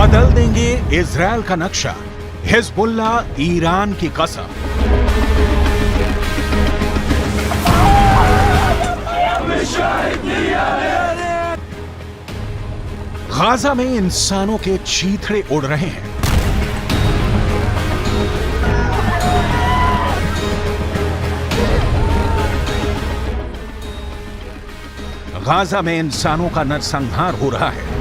बदल देंगे इजराइल का नक्शा, हिजबुल्ला ईरान की कसम। गाजा में इंसानों के चीथड़े उड़ रहे हैं। गाजा में इंसानों का नरसंहार हो रहा है।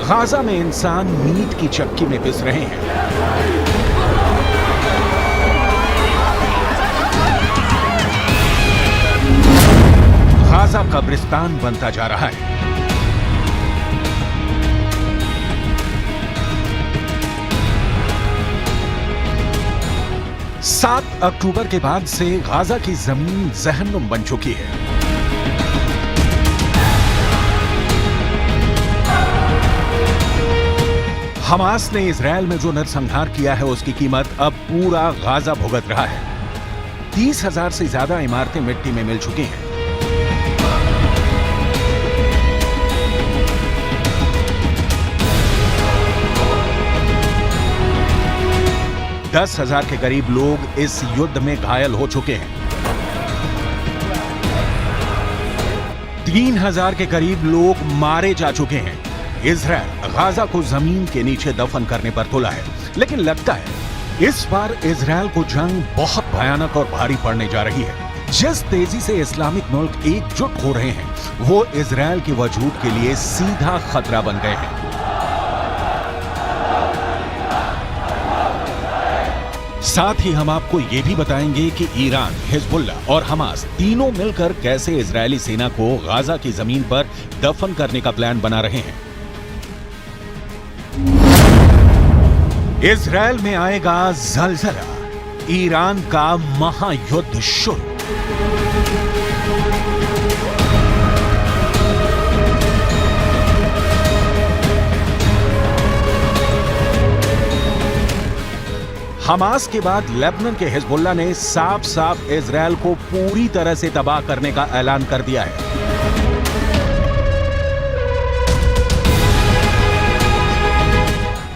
गाजा में इंसान मीट की चक्की में पिस रहे हैं। गाजा कब्रिस्तान बनता जा रहा है। सात अक्टूबर के बाद से गाजा की जमीन जहन्नुम बन चुकी है। हमास ने इजराइल में जो नरसंहार किया है उसकी कीमत अब पूरा गाजा भुगत रहा है। 30,000 से ज्यादा इमारतें मिट्टी में मिल चुकी हैं। दस 10,000 के करीब लोग इस युद्ध में घायल हो चुके हैं। 3,000 के करीब लोग मारे जा चुके हैं। इजराइल गाजा को जमीन के नीचे दफन करने पर तुला है, लेकिन लगता है इस बार इजराइल को जंग बहुत भयानक और भारी पड़ने जा रही है। जिस तेजी से इस्लामिक मुल्क एकजुट हो रहे हैं, वो इजराइल के वजूद के लिए सीधा खतरा बन गए हैं। साथ ही हम आपको यह भी बताएंगे कि ईरान, हिजबुल्ला और हमास तीनों मिलकर कैसे इजरायली सेना को गाजा की जमीन पर दफन करने का प्लान बना रहे हैं। इजराइल में आएगा जलजला, ईरान का महायुद्ध शुरू। हमास के बाद लेबनान के हिजबुल्ला ने साफ साफ इजराइल को पूरी तरह से तबाह करने का ऐलान कर दिया है।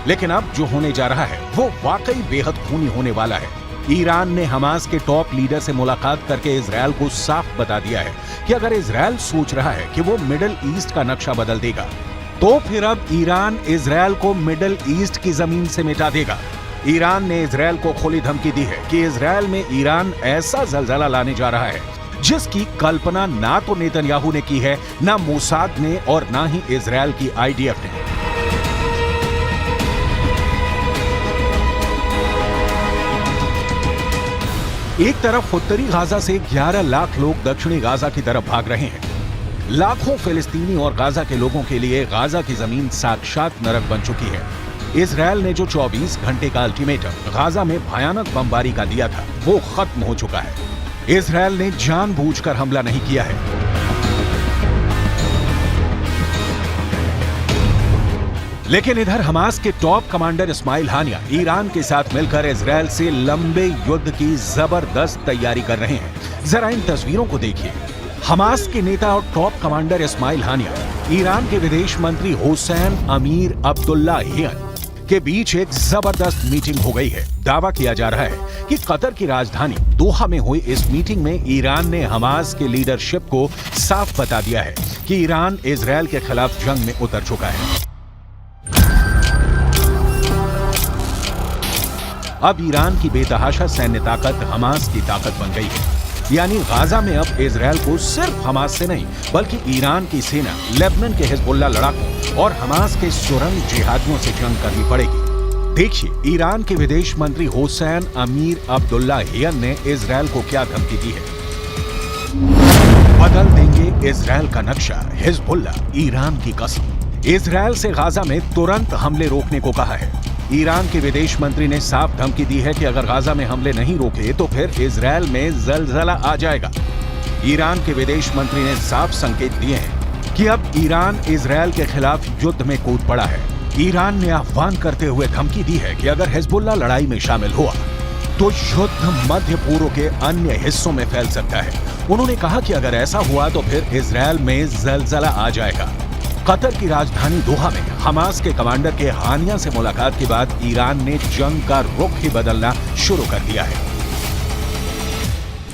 लेकिन अब जो होने जा रहा है वो वाकई बेहद खूनी होने वाला है। ईरान ने हमास के टॉप लीडर से मुलाकात करके इजराइल को साफ बता दिया है कि अगर इजराइल सोच रहा है कि वो मिडिल ईस्ट का नक्शा बदल देगा, तो फिर अब ईरान इजराइल को मिडिल ईस्ट की जमीन से मिटा देगा। ईरान ने इजराइल को खुली धमकी दी है कि इजराइल में ईरान ऐसा जलजला लाने जा रहा है जिसकी कल्पना ना तो नेतन्याहू ने की है, ना मोसाद ने और ना ही इजराइल की आईडीएफ ने। एक तरफ उत्तरी गाजा से 11 लाख लोग दक्षिणी गाजा की तरफ भाग रहे हैं। लाखों फिलिस्तीनी और गाजा के लोगों के लिए गाजा की जमीन साक्षात नरक बन चुकी है। इजराइल ने जो 24 घंटे का अल्टीमेटम गाजा में भयानक बमबारी का दिया था, वो खत्म हो चुका है। इजराइल ने जानबूझकर हमला नहीं किया है। लेकिन इधर हमास के टॉप कमांडर इस्माइल हानिया ईरान के साथ मिलकर इजराइल से लंबे युद्ध की जबरदस्त तैयारी कर रहे हैं। जरा इन तस्वीरों को देखिए। हमास के नेता और टॉप कमांडर इस्माइल हानिया, ईरान के विदेश मंत्री हुसैन अमीर अब्दुल्लाहियन के बीच एक जबरदस्त मीटिंग हो गई है। दावा किया जा रहा है कि कतर की राजधानी दोहा में हुई इस मीटिंग में ईरान ने हमास के लीडरशिप को साफ बता दिया है कि ईरान इजराइल के खिलाफ जंग में उतर चुका है। अब ईरान की बेतहाशा सैन्य ताकत हमास की ताकत बन गई है। यानी गाजा में अब इजराइल को सिर्फ हमास से नहीं, बल्कि ईरान की सेना, लेबनान के हिजबुल्ला लड़ाकों और हमास के सुरंग जिहादियों से जंग करनी पड़ेगी। देखिए ईरान के विदेश मंत्री हुसैन अमीर अब्दुल्लाहियन ने इजराइल को क्या धमकी दी है। बदल देंगे इजराइल का नक्शा, हिजबुल्ला ईरान की कसम। इजराइल से गाजा में तुरंत हमले रोकने को कहा है। ईरान के विदेश मंत्री ने साफ धमकी दी है कि अगर गाजा में हमले नहीं रोके तो फिर इजराइल में जलजला आ जाएगा। ईरान के विदेश मंत्री ने साफ संकेत दिए हैं कि अब ईरान इजराइल के खिलाफ युद्ध में कूद पड़ा है। ईरान ने आह्वान करते हुए धमकी दी है कि अगर हिजबुल्ला लड़ाई में शामिल हुआ तो युद्ध मध्य पूर्व के अन्य हिस्सों में फैल सकता है। उन्होंने कहा कि अगर ऐसा हुआ तो फिर इजरायल में जलजला आ जाएगा। कतर की राजधानी दोहा में हमास के कमांडर के हानिया से मुलाकात के बाद ईरान ने जंग का रुख ही बदलना शुरू कर दिया है।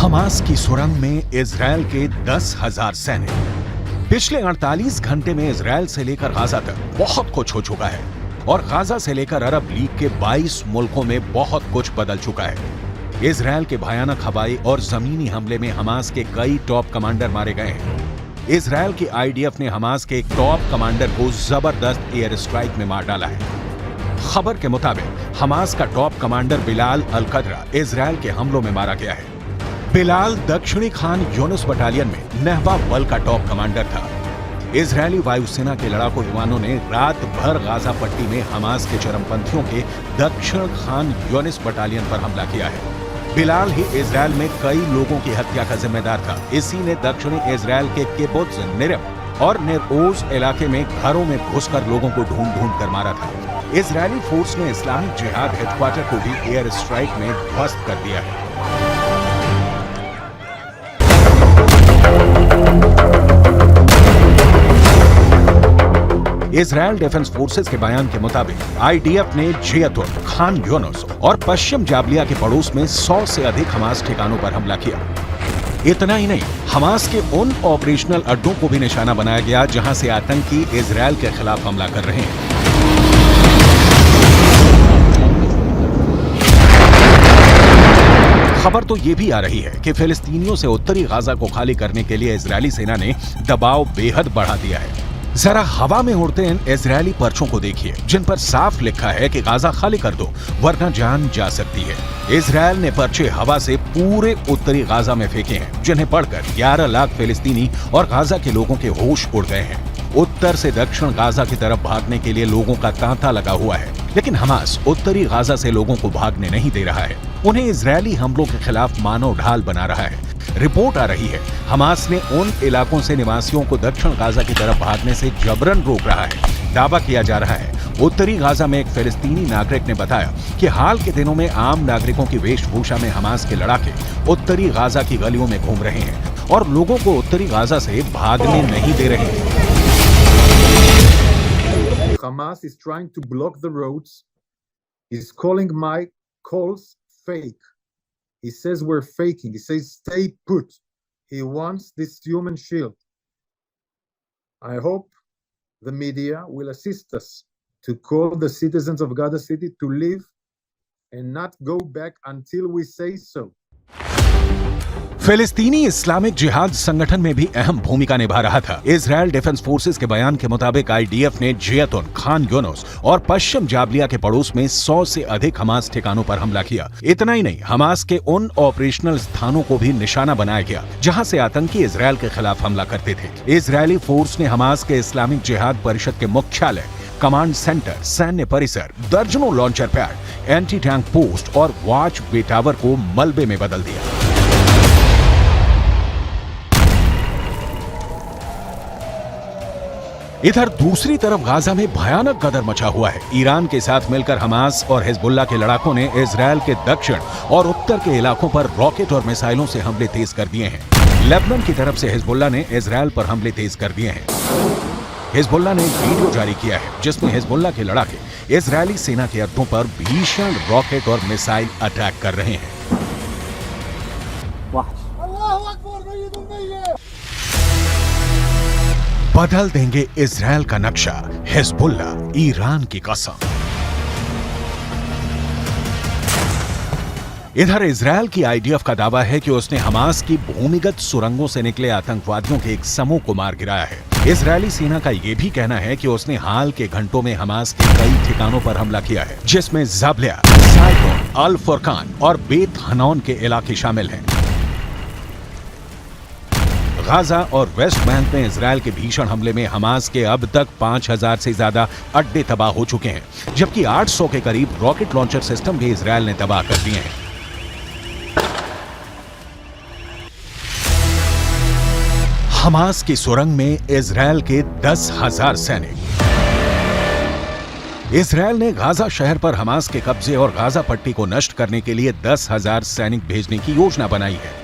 हमास की सुरंग में इजरायल के 10,000 सैनिक। पिछले 48 घंटे में इजरायल से लेकर गाजा तक बहुत कुछ हो चुका है और गाजा से लेकर अरब लीग के 22 मुल्कों में बहुत कुछ बदल चुका है। इजरायल के भयानक हवाई और जमीनी हमले में हमास के कई टॉप कमांडर मारे गए हैं। इजरायल की आईडीएफ ने हमास के एक टॉप कमांडर को जबरदस्त एयर स्ट्राइक में मार डाला है। खबर के मुताबिक हमास का टॉप कमांडर बिलाल अल कदरा इजरायल के हमलों में मारा गया है। बिलाल दक्षिणी खान यूनुस बटालियन में नहवा बल का टॉप कमांडर था। इजरायली वायुसेना के लड़ाकू विमानों ने रात भर गाजा पट्टी में हमास के चरमपंथियों के दक्षिण खान यूनुस बटालियन पर हमला किया है। बिलाल ही इजरायल में कई लोगों की हत्या का जिम्मेदार था। इसी ने दक्षिणी इजरायल के किबुत्ज निरम और नेर-ओज इलाके में घरों में घुसकर लोगों को ढूंढ कर मारा था। इजरायली फोर्स ने इस्लामिक जिहाद हेडक्वार्टर को भी एयर स्ट्राइक में ध्वस्त कर दिया है। इजरायल डिफेंस फोर्सेस के बयान के मुताबिक आईडीएफ ने जियतुन, खान यूनुस और पश्चिम जाबलिया के पड़ोस में 100 से अधिक हमास ठिकानों पर हमला किया। इतना ही नहीं, हमास के उन ऑपरेशनल अड्डों को भी निशाना बनाया गया जहां से आतंकी इजरायल के खिलाफ हमला कर रहे हैं। खबर तो ये भी आ रही है कि फिलिस्तीनियों से उत्तरी गाजा को खाली करने के लिए इजरायली सेना ने दबाव बेहद बढ़ा दिया है। जरा हवा में उड़ते इन इजरायली पर्चों को देखिए जिन पर साफ लिखा है कि गाजा खाली कर दो वरना जान जा सकती है। इजरायल ने पर्चे हवा से पूरे उत्तरी गाजा में फेंके हैं जिन्हें पढ़कर 11 लाख फिलिस्तीनी और गाजा के लोगों के होश उड़ गए हैं। उत्तर से दक्षिण गाजा की तरफ भागने के लिए लोगों का तांता लगा हुआ है, लेकिन हमास उत्तरी गाजा से लोगों को भागने नहीं दे रहा है। उन्हें इजरायली हमलों के खिलाफ मानव ढाल बना रहा है। रिपोर्ट आ रही है हमास ने उन इलाकों से निवासियों को दक्षिण गाजा की तरफ भागने से जबरन रोक रहा है। दावा किया जा रहा है उत्तरी गाजा में एक फिलिस्तीनी नागरिक ने बताया कि हाल के दिनों में आम नागरिकों की वेशभूषा में हमास के लड़ाके उत्तरी गाजा की गलियों में घूम रहे हैं और लोगों को उत्तरी गाजा से भागने नहीं दे रहे हैं। Hamas is trying to block the roads. He's calling my calls fake. He says we're faking. He says stay put. He wants this human shield. I hope the media will assist us to call the citizens of Gaza City to leave and not go back until we say so. फिलिस्तीनी Islamic जिहाद संगठन में भी अहम भूमिका निभा रहा था। इजरायल डिफेंस फोर्सेस के बयान के मुताबिक आईडीएफ ने जियतुन, खान यूनुस और पश्चिम जाबलिया के पड़ोस में 100 से अधिक हमास ठिकानों पर हमला किया। इतना ही नहीं, हमास के उन ऑपरेशनल स्थानों को भी निशाना बनाया गया जहां से आतंकी इजरायल के खिलाफ हमला करते थे। इजरायली फोर्स ने हमास के इस्लामिक जिहाद परिषद के मुख्यालय, कमांड सेंटर, सैन्य परिसर, दर्जनों launcher pad, anti tank post और वॉच वे टावर को मलबे में बदल दिया। इधर दूसरी तरफ गाजा में भयानक गदर मचा हुआ है। ईरान के साथ मिलकर हमास और हिजबुल्लाह के लड़ाकों ने इजरायल के दक्षिण और उत्तर के इलाकों पर रॉकेट और मिसाइलों से हमले तेज कर दिए हैं। लेबनान की तरफ से हिजबुल्लाह ने इजरायल पर हमले तेज कर दिए हैं। हिजबुल्लाह ने एक वीडियो जारी किया है जिसमें हिजबुल्लाह के लड़ाके इजरायली सेना के अड्डों पर भीषण रॉकेट और मिसाइल अटैक कर रहे हैं। बदल देंगे इजरायल का नक्शा, हिजबुल्लाह, ईरान की कसम। इधर इजरायल की आईडीएफ का दावा है कि उसने हमास की भूमिगत सुरंगों से निकले आतंकवादियों के एक समूह को मार गिराया है। इजरायली सेना का यह भी कहना है कि उसने हाल के घंटों में हमास के कई ठिकानों पर हमला किया है, जिसमें जाबलिया, साइटोन, अल फुरकान और बेत हनौन के इलाके शामिल हैं। गाजा और वेस्ट बैंक में इजरायल के भीषण हमले में हमास के अब तक 5000 से ज्यादा अड्डे तबाह हो चुके हैं, जबकि 800 के करीब रॉकेट लॉन्चर सिस्टम भी इजरायल ने तबाह कर दिए हैं। हमास की सुरंग में इजरायल के 10,000 सैनिक। इजरायल ने गाजा शहर पर हमास के कब्जे और गाजा पट्टी को नष्ट करने के लिए 10,000 सैनिक भेजने की योजना बनाई है।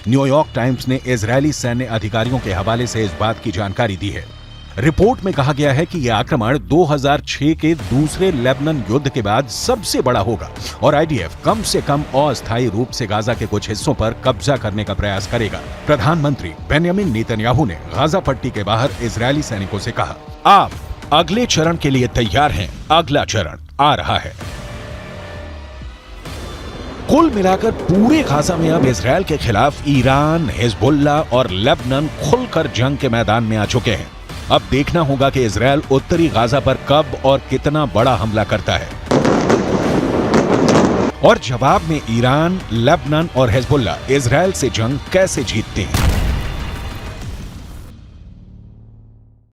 न्यूयॉर्क टाइम्स ने इजरायली सैन्य अधिकारियों के हवाले से इस बात की जानकारी दी है। रिपोर्ट में कहा गया है कि यह आक्रमण 2006 के दूसरे लेबनान युद्ध के बाद सबसे बड़ा होगा और आईडीएफ कम से कम अस्थायी रूप से गाजा के कुछ हिस्सों पर कब्जा करने का प्रयास करेगा। प्रधानमंत्री बेंयामिन नेतन्याहू ने गाजा पट्टी के बाहर इजरायली सैनिकों से कहा, आप अगले चरण के लिए तैयार हैं, अगला चरण आ रहा है। कुल मिलाकर पूरे गाजा में अब इजरायल के खिलाफ ईरान, हिजबुल्ला और लेबनान खुलकर जंग के मैदान में आ चुके हैं। अब देखना होगा कि इजरायल उत्तरी गाजा पर कब और कितना बड़ा हमला करता है और जवाब में ईरान, लेबनान और हिजबुल्ला इजरायल से जंग कैसे जीतते हैं।